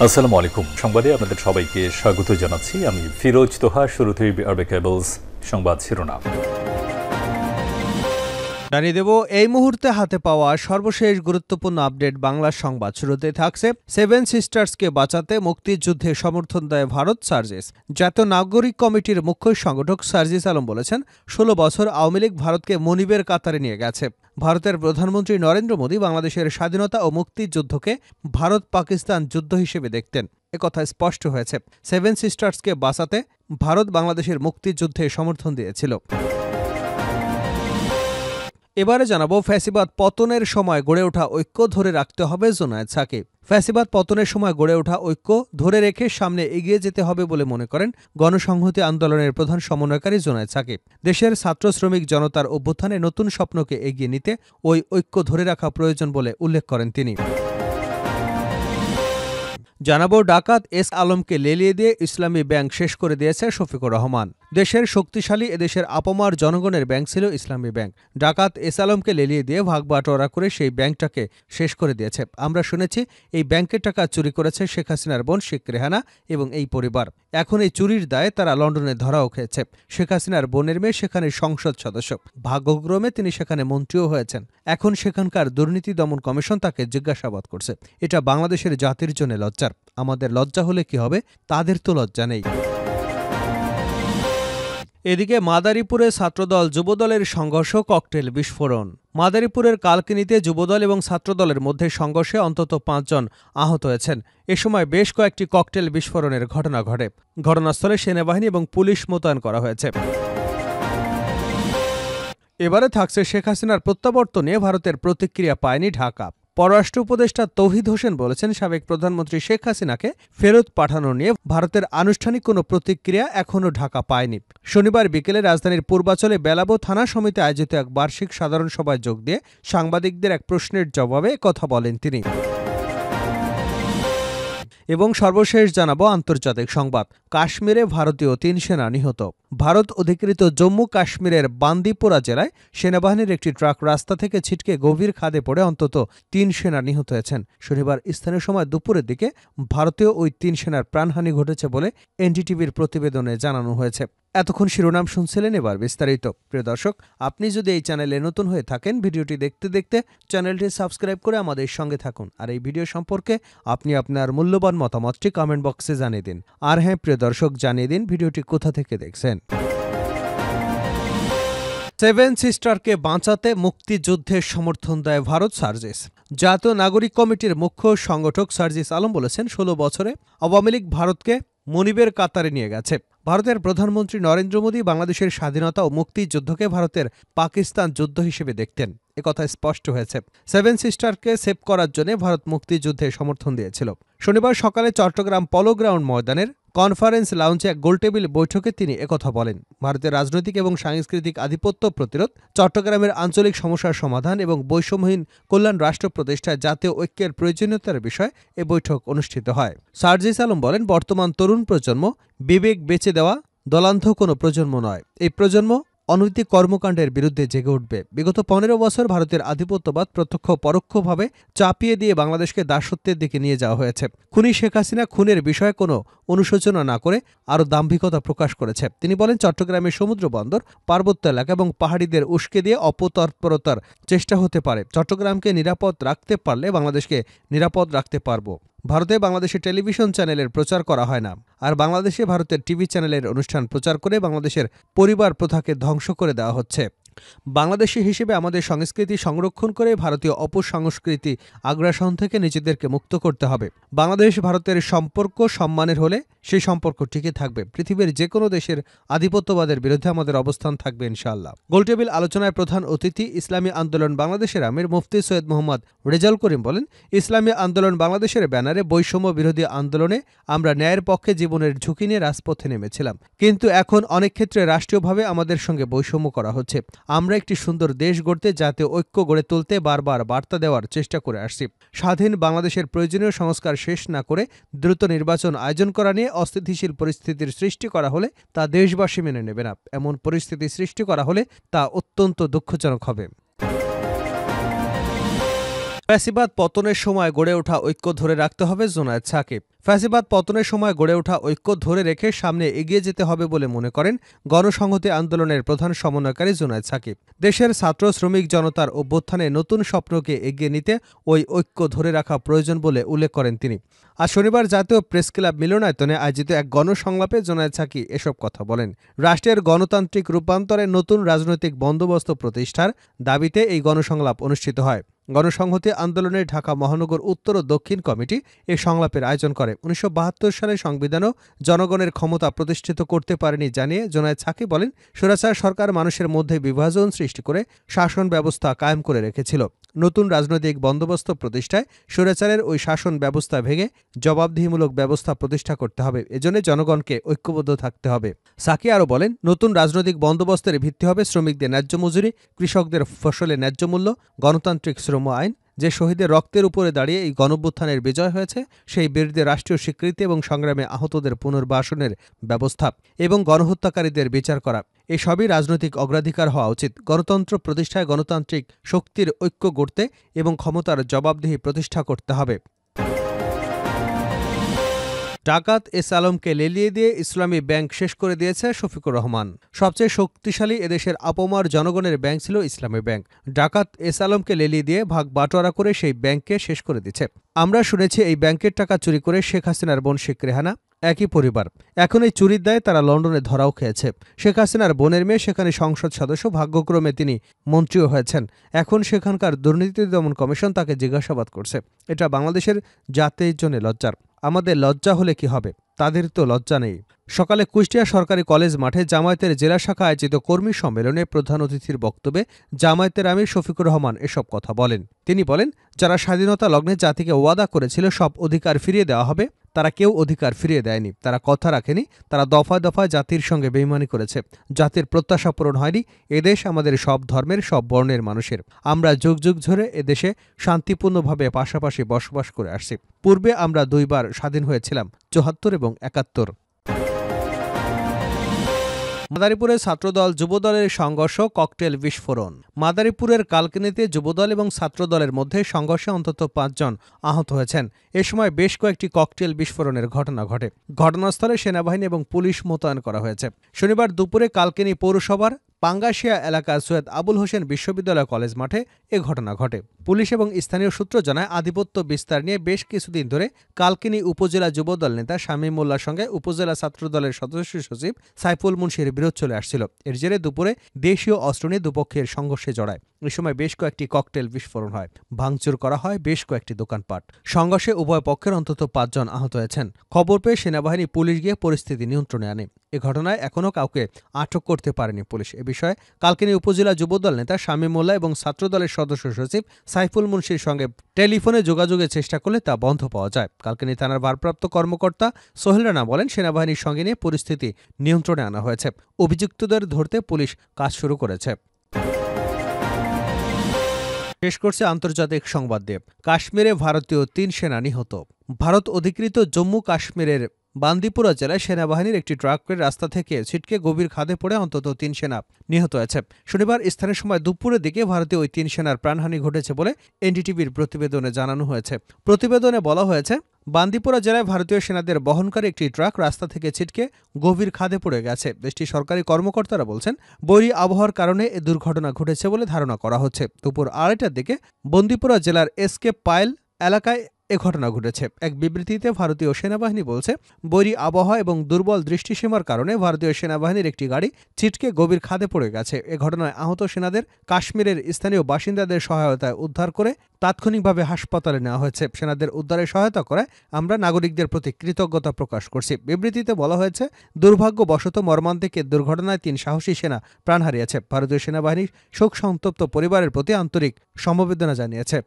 আসসালামু আলাইকুম। সংবাদে আপনাদের সবাইকে স্বাগত জানাচ্ছি। আমি ফিরোজ তোহা। শুরুতেই আরবে কেবলস সংবাদ শিরোনাম জানিয়ে দেব এই মুহূর্তে হাতে পাওয়া সর্বশেষ গুরুত্বপূর্ণ আপডেট বাংলা সংবাদ। শুরুতে থাকছে সেভেন সিস্টার্সকে বাঁচাতে মুক্তিযুদ্ধে সমর্থন দেয় ভারত। সার্জিস জাতীয় নাগরিক কমিটির মুখ্য সংগঠক সার্জিস আলম বলেছেন, ১৬ বছর আওয়ামী লীগ ভারতকে মনিবের কাতারে নিয়ে গেছে। ভারতের প্রধানমন্ত্রী নরেন্দ্র মোদী বাংলাদেশের স্বাধীনতা ও মুক্তিযুদ্ধকে ভারত পাকিস্তান যুদ্ধ হিসেবে দেখতেন। একথা স্পষ্ট হয়েছে। সেভেন সিস্টার্সকে বাঁচাতে ভারত বাংলাদেশের মুক্তিযুদ্ধে সমর্থন দিয়েছিল। এবারে জানাবো, ফ্যাসিবাদ পতনের সময় গড়ে ওঠা ঐক্য ধরে রাখতে হবে জোনায়েদ সাকিব। ফ্যাসিবাদ পতনের সময় গড়ে ওঠা ঐক্য ধরে রেখে সামনে এগিয়ে যেতে হবে বলে মনে করেন গণসংহতি আন্দোলনের প্রধান সমন্বয়কারী জোনায়েদ সাকিব। দেশের ছাত্র শ্রমিক জনতার অভ্যুত্থানে নতুন স্বপ্নকে এগিয়ে নিতে ওই ঐক্য ধরে রাখা প্রয়োজন বলে উল্লেখ করেন তিনি। জানাবো, ডাকাত এস আলমকে লেলিয়ে দিয়ে ইসলামী ব্যাংক শেষ করে দিয়েছে শফিকুর রহমান। দেশের শক্তিশালী এদেশের আপামর জনগণের ব্যাংক ছিল ইসলামী ব্যাংক। ডাকাত এস আলমকে লেলিয়ে দিয়ে ভাগবাটোয়ারা করে সেই ব্যাংকটাকে শেষ করে দিয়েছে। আমরা শুনেছি এই ব্যাংকের টাকা চুরি করেছে শেখ হাসিনার বোন শেখ রেহানা এবং এই পরিবার। এখন এই চুরির দায়ে তারা লন্ডনে ধরাও খেয়েছে। শেখ হাসিনার বোনের মেয়ে সেখানে সংসদ সদস্য, ভাগ্যক্রমে তিনি সেখানে মন্ত্রীও হয়েছেন। এখন সেখানকার দুর্নীতি দমন কমিশন তাকে জিজ্ঞাসাবাদ করছে। এটা বাংলাদেশের জাতির জন্য লজ্জার। আমাদের লজ্জা হলে কি হবে, তাদের তো লজ্জা নেই। এদিকে মাদারীপুরে ছাত্রদল যুবদলের সংঘর্ষ, ককটেল বিস্ফোরণ। মাদারীপুরের কালকিনিতে যুবদল এবং ছাত্রদলের মধ্যে সংঘর্ষে অন্তত ৫ জন আহত হয়েছেন। এ সময় বেশ কয়েকটি ককটেল বিস্ফোরণের ঘটনা ঘটে। ঘটনাস্থলে সেনাবাহিনী এবং পুলিশ মোতায়েন করা হয়েছে। এবারে থাকছে শেখ হাসিনার প্রত্যাবর্তন নিয়ে ভারতের প্রতিক্রিয়া পায়নি ঢাকা। পররাষ্ট্র উপদেষ্টা তৌহিদ হোসেন বলেছেন, সাবেক প্রধানমন্ত্রী শেখ হাসিনাকে ফেরত পাঠানো নিয়ে ভারতের আনুষ্ঠানিক কোনো প্রতিক্রিয়া এখনও ঢাকা পায়নি। শনিবার বিকেলে রাজধানীর পূর্বাচলে বেলাবো থানা সমিতি আয়োজিত এক বার্ষিক সাধারণ সভায় যোগ দিয়ে সাংবাদিকদের এক প্রশ্নের জবাবে কথা বলেন তিনি। এবং সর্বশেষ জানাবো আন্তর্জাতিক সংবাদ। কাশ্মীরে ভারতীয় ৩ সেনা নিহত। ভারত অধিকৃত জম্মু কাশ্মীরের বান্দিপোরা জেলায় সেনাবাহিনীর একটি ট্রাক রাস্তা থেকে ছিটকে গভীর খাদে পড়ে অন্তত ৩ সেনা নিহত হয়েছেন। শনিবার স্থানীয় সময় দুপুরের দিকে ভারতীয় ওই ৩ সেনার প্রাণহানি ঘটেছে বলে এনডিটিভির প্রতিবেদনে জানানো হয়েছে। এতক্ষণ শিরোনাম শুনছিলেন, এবার বিস্তারিত। প্রিয় দর্শক, আপনি যদি এই চ্যানেলে নতুন হয়ে থাকেন, ভিডিওটি দেখতে দেখতে চ্যানেলটি সাবস্ক্রাইব করে আমাদের সঙ্গে থাকুন। আর এই ভিডিও সম্পর্কে আপনি আপনার মূল্যবান মতামতটি কমেন্ট বক্সে জানিয়ে দিন। আর হ্যাঁ প্রিয় দর্শক, জানিয়ে দিন ভিডিওটি কোথা থেকে দেখছেন। সেভেন সিস্টারকে বাঁচাতে মুক্তিযুদ্ধের সমর্থন দেয় ভারত। সার্জিস জাতীয় নাগরিক কমিটির মুখ্য সংগঠক সার্জিস আলম বলেছেন, ১৬ বছরে আওয়ামী লীগ ভারতকে মনিবের কাতারে নিয়ে গেছে। ভারতের প্রধানমন্ত্রী নরেন্দ্র মোদী বাংলাদেশের স্বাধীনতা ও মুক্তিযুদ্ধকে ভারতের পাকিস্তান যুদ্ধ হিসেবে দেখতেন। একথা স্পষ্ট হয়েছে। সেভেন সিস্টারকে সেভ করার জন্য ভারত মুক্তিযুদ্ধে সমর্থন দিয়েছিল। শনিবার সকালে চট্টগ্রাম পলো গ্রাউন্ড ময়দানের কনফারেন্স লাউঞ্জে এক গোলটেবিল বৈঠকে তিনি একথা বলেন। ভারতের রাজনৈতিক এবং সাংস্কৃতিক আধিপত্য প্রতিরোধ, চট্টগ্রামের আঞ্চলিক সমস্যার সমাধান এবং বৈষম্যহীন কল্যাণ রাষ্ট্র প্রতিষ্ঠায় জাতীয় ঐক্যের প্রয়োজনীয়তার বিষয়ে এ বৈঠক অনুষ্ঠিত হয়। সার্জিস আলম বলেন, বর্তমান তরুণ প্রজন্ম বিবেক বেচে দেওয়া দলান্ধ কোনো প্রজন্ম নয়। এই প্রজন্ম অনৈতিক কর্মকাণ্ডের বিরুদ্ধে জেগে উঠবে। বিগত ১৫ বছর ভারতের আধিপত্যবাদ প্রত্যক্ষ পরোক্ষভাবে চাপিয়ে দিয়ে বাংলাদেশকে দাসত্বের দিকে নিয়ে যাওয়া হয়েছে। খুনি শেখ হাসিনা খুনের বিষয়ে কোনো অনুশোচনা না করে আরও দাম্ভিকতা প্রকাশ করেছে। তিনি বলেন, চট্টগ্রামের সমুদ্র বন্দর, পার্বত্য এলাকা এবং পাহাড়িদের উস্কে দিয়ে অপতৎপরতার চেষ্টা হতে পারে। চট্টগ্রামকে নিরাপদ রাখতে পারলে বাংলাদেশকে নিরাপদ রাখতে পারব। ভারতে বাংলাদেশের টেলিভিশন চ্যানেলের প্রচার করা হয় না, আর বাংলাদেশে ভারতের টিভি চ্যানেলের অনুষ্ঠান প্রচার করে বাংলাদেশের পরিবার প্রথাকে ধ্বংস করে দেওয়া হচ্ছে। বাংলাদেশি হিসেবে আমাদের সংস্কৃতি সংরক্ষণ করে ভারতীয় অপসংস্কৃতি আগ্রাসন থেকে নিজেদেরকে মুক্ত করতে হবে। বাংলাদেশ ভারতের সম্পর্ক সম্মানের হলে সেই সম্পর্ক টিকে থাকবে। পৃথিবীর যে কোনো দেশের আধিপত্যবাদের বিরুদ্ধে আমাদের অবস্থান থাকবে ইনশাআল্লাহ। গোলটেবিল আলোচনায় প্রধান অতিথি ইসলামী আন্দোলন বাংলাদেশের আমির মুফতি সৈয়দ মোহাম্মদ রেজাউল করিম বলেন, ইসলামী আন্দোলন বাংলাদেশের ব্যানারে বৈষম্য বিরোধী আন্দোলনে আমরা ন্যায়ের পক্ষে জীবনের ঝুঁকি নিয়ে রাজপথে নেমেছিলাম, কিন্তু এখন অনেক ক্ষেত্রে রাষ্ট্রীয়ভাবে আমাদের সঙ্গে বৈষম্য করা হচ্ছে। আমরা একটি সুন্দর দেশ গড়তে, জাতীয় ঐক্য গড়ে তুলতে বারবার বার্তা দেওয়ার চেষ্টা করে আসছি। স্বাধীন বাংলাদেশের প্রয়োজনীয় সংস্কার শেষ না করে দ্রুত নির্বাচন আয়োজন করা নিয়ে অস্থিতিশীল পরিস্থিতির সৃষ্টি করা হলে তা দেশবাসী মেনে নেবে না। এমন পরিস্থিতি সৃষ্টি করা হলে তা অত্যন্ত দুঃখজনক হবে। ফ্যাসিবাদ পতনের সময় গড়ে ওঠা ঐক্য ধরে রাখতে হবে জোনায়েদ সাকিব। ফ্যাসিবাদ পতনের সময় গড়ে ওঠা ঐক্য ধরে রেখে সামনে এগিয়ে যেতে হবে বলে মনে করেন গণসংহতি আন্দোলনের প্রধান সমন্বয়কারী জুনায়েদ সাকিব। দেশের ছাত্র শ্রমিক জনতার অভ্যুত্থানে নতুন স্বপ্নকে এগিয়ে নিতে ওই ঐক্য ধরে রাখা প্রয়োজন বলে উল্লেখ করেন তিনি। আজ শনিবার জাতীয় প্রেসক্লাব মিলনায়তনে আয়োজিত এক গণসংলাপে জুনায়েদ সাকিব এসব কথা বলেন। রাষ্ট্রের গণতান্ত্রিক রূপান্তরে নতুন রাজনৈতিক বন্দোবস্ত প্রতিষ্ঠার দাবিতে এই গণসংলাপ অনুষ্ঠিত হয়। গণসংহতি আন্দোলনের ঢাকা মহানগর উত্তর ও দক্ষিণ কমিটি এই সংলাপের আয়োজন করে। ১৯৭২ সালে সংবিধানও জনগণের ক্ষমতা প্রতিষ্ঠিত করতে পারেনি জানিয়ে জুনায়েদ সাকিব বলেন, স্বৈরাচার সরকার মানুষের মধ্যে বিভাজন সৃষ্টি করে শাসন ব্যবস্থা কায়েম করে রেখেছিল। নতুন রাজনৈতিক বন্দোবস্ত প্রতিষ্ঠায় স্বৈরাচারের ওই শাসন ব্যবস্থা ভেঙে জবাবদিহিমূলক ব্যবস্থা প্রতিষ্ঠা করতে হবে। এজন্য জনগণকে ঐক্যবদ্ধ থাকতে হবে। সাকি আরও বলেন, নতুন রাজনৈতিক বন্দোবস্তের ভিত্তি হবে শ্রমিকদের ন্যায্য মজুরি, কৃষকদের ফসলের ন্যায্য মূল্য, গণতান্ত্রিক শ্রম আইন। যে শহীদের রক্তের উপরে দাঁড়িয়ে এই গণঅভ্যুত্থানের বিজয় হয়েছে সেই বীরদের রাষ্ট্রীয় স্বীকৃতি এবং সংগ্রামে আহতদের পুনর্বাসনের ব্যবস্থা এবং গণহত্যাকারীদের বিচার করা, এসবই রাজনৈতিক অগ্রাধিকার হওয়া উচিত। গণতন্ত্র প্রতিষ্ঠায় গণতান্ত্রিক শক্তির ঐক্য গড়তে এবং ক্ষমতার জবাবদিহি প্রতিষ্ঠা করতে হবে। ডাকাত এস আলমকে লেলিয়ে দিয়ে ইসলামী ব্যাংক শেষ করে দিয়েছে শফিকুর রহমান। সবচেয়ে শক্তিশালী এদেশের আপমার জনগণের ব্যাংক ছিল ইসলামী ব্যাংক। ডাকাত এস আলমকে লেলিয়ে দিয়ে ভাগ বাটোয়ারা করে সেই ব্যাংককে শেষ করে দিচ্ছে। আমরা শুনেছি এই ব্যাংকের টাকা চুরি করে শেখ হাসিনার বোন শেখ রেহানা একই পরিবার। এখন এই চুরির দায়ে তারা লন্ডনে ধরাও খেয়েছে। শেখ হাসিনার বোনের মেয়ে সেখানে সংসদ সদস্য, ভাগ্যক্রমে তিনি মন্ত্রীও হয়েছেন। এখন সেখানকার দুর্নীতি দমন কমিশন তাকে জিজ্ঞাসাবাদ করছে। এটা বাংলাদেশের জাতির জন্য লজ্জার। আমাদের লজ্জা হলে কি হবে? তাদের তো লজ্জা নেই। সকালে কুষ্টিয়া সরকারি কলেজ মাঠে জামায়াতের জেলা শাখা আয়োজিত কর্মী সম্মেলনে প্রধান অতিথির বক্তব্যে জামায়াতের আমির শফিকুর রহমান এসব কথা বলেন। তিনি বলেন, যারা স্বাধীনতা লগ্নে জাতিকে ওয়াদা করেছিল সব অধিকার ফিরিয়ে দেওয়া হবে, তারা কেউ অধিকার ফিরিয়ে দেয়নি। তারা কথা রাখেনি। তারা দফায় দফায় জাতির সঙ্গে বেইমানি করেছে। জাতির প্রত্যাশা পূরণ হয়নি। এদেশ আমাদের সব ধর্মের, সব বর্ণের মানুষের। আমরা যুগ যুগ ধরে এদেশে শান্তিপূর্ণভাবে পাশাপাশি বসবাস করে আসছি। পূর্বে আমরা দুইবার স্বাধীন হয়েছিলাম, ৭৪ এবং ৭১। মাদারীপুরে ছাত্রদল যুবদলের সংঘর্ষ, ককটেল বিস্ফোরণ। মাদারীপুরের কালকিনিতে যুবদল এবং ছাত্রদলের মধ্যে সংঘর্ষে অন্তত ৫ জন আহত হয়েছেন। এ সময় বেশ কয়েকটি ককটেল বিস্ফোরণের ঘটনা ঘটে। ঘটনাস্থলে সেনাবাহিনী এবং পুলিশ মোতায়েন করা হয়েছে। শনিবার দুপুরে কালকিনি পৌরসভার পাঙ্গাশিয়া এলাকার সৈয়দ আবুল হোসেন বিশ্ববিদ্যালয় কলেজ মাঠে এ ঘটনা ঘটে। পুলিশ এবং স্থানীয় সূত্র জানায়, আধিপত্য বিস্তার নিয়ে বেশ কিছুদিন ধরে কালকিনি উপজেলা যুবদল নেতা শামীম মোল্লার সঙ্গে উপজেলা ছাত্রদলের সদস্য সচিব সাইফুল মুন্সির বিরোধ চলে আসছিল। এর জেরে দুপুরে দেশীয় অস্ত্র নিয়ে দুপক্ষের সংঘর্ষে জড়ায়। এ সময় বেশ কয়েকটি ককটেল বিস্ফোরণ হয়। ভাঙচুর করা হয় বেশ কয়েকটি দোকানপাট। সংঘর্ষে উভয় পক্ষের অন্তত ৫ জন আহত হয়েছেন। খবর পেয়ে সেনাবাহিনী, পুলিশ গিয়ে পরিস্থিতি নিয়ন্ত্রণে আনে। এ ঘটনায় এখনও কাউকে আটক করতে পারেনি পুলিশ। এ বিষয়ে কালকিনি উপজেলা যুবদল নেতা শামীম মোল্লা এবং ছাত্রদলের সদস্য সচিব সাইফুল মুন্সির সঙ্গে টেলিফোনে যোগাযোগের চেষ্টা করলে তা বন্ধ পাওয়া যায়। কালকিনি থানার ভারপ্রাপ্ত কর্মকর্তা সোহেল রানা বলেন, সেনাবাহিনীর সঙ্গে নিয়ে পরিস্থিতি নিয়ন্ত্রণে আনা হয়েছে। অভিযুক্তদের ধরতে পুলিশ কাজ শুরু করেছে। শেষ করছে আন্তর্জাতিক সংবাদ দিয়ে। কাশ্মীরে ভারতীয় ৩ সেনা নিহত। ভারত অধিকৃত জম্মু কাশ্মীরের বান্দিপুরা জেলায় সেনাবাহিনীর একটি ট্রাকের রাস্তা থেকে ছিটকে গভীর খাদে পড়ে অন্তত ৩ সেনা নিহত হয়েছে। শনিবার স্থানীয় সময় দুপুরের দিকে ভারতীয় ওই ৩ সেনার প্রাণহানি ঘটেছে বলে এনডিটিভির প্রতিবেদনে জানানো হয়েছে। প্রতিবেদনে বলা হয়েছে, বান্দিপুরা জেলায় ভারতীয় সেনাদের বহনকারী একটি ট্রাক রাস্তা থেকে ছিটকে গভীর খাদে পড়ে গেছে। দেশটির সরকারি কর্মকর্তারা বলছেন, বৈরী আবহাওয়ার কারণে এ দুর্ঘটনা ঘটেছে বলে ধারণা করা হচ্ছে। দুপুর ২:৩০টার দিকে বন্দিপুরা জেলার এসকে পাইল এলাকায় এ ঘটনা ঘটেছে। এক বিবৃতিতে ভারতীয় সেনাবাহিনী বলছে, বৈরী আবহাওয়া এবং দুর্বল দৃষ্টিসীমার কারণে ভারতীয় সেনাবাহিনীর একটি গাড়ি ছিটকে গভীর খাদে পড়ে গেছে। এ ঘটনায় আহত সেনাদের কাশ্মীরের স্থানীয় বাসিন্দাদের সহায়তায় উদ্ধার করে তাৎক্ষণিকভাবে হাসপাতালে নেওয়া হয়েছে। সেনাদের উদ্ধারে সহায়তা করায় আমরা নাগরিকদের প্রতি কৃতজ্ঞতা প্রকাশ করছি। বিবৃতিতে বলা হয়েছে, দুর্ভাগ্যবশত মর্মান্তিক এ দুর্ঘটনায় ৩ সাহসী সেনা প্রাণ হারিয়েছে। ভারতীয় সেনাবাহিনী শোক সন্তপ্ত পরিবারের প্রতি আন্তরিক সমবেদনা জানিয়েছে।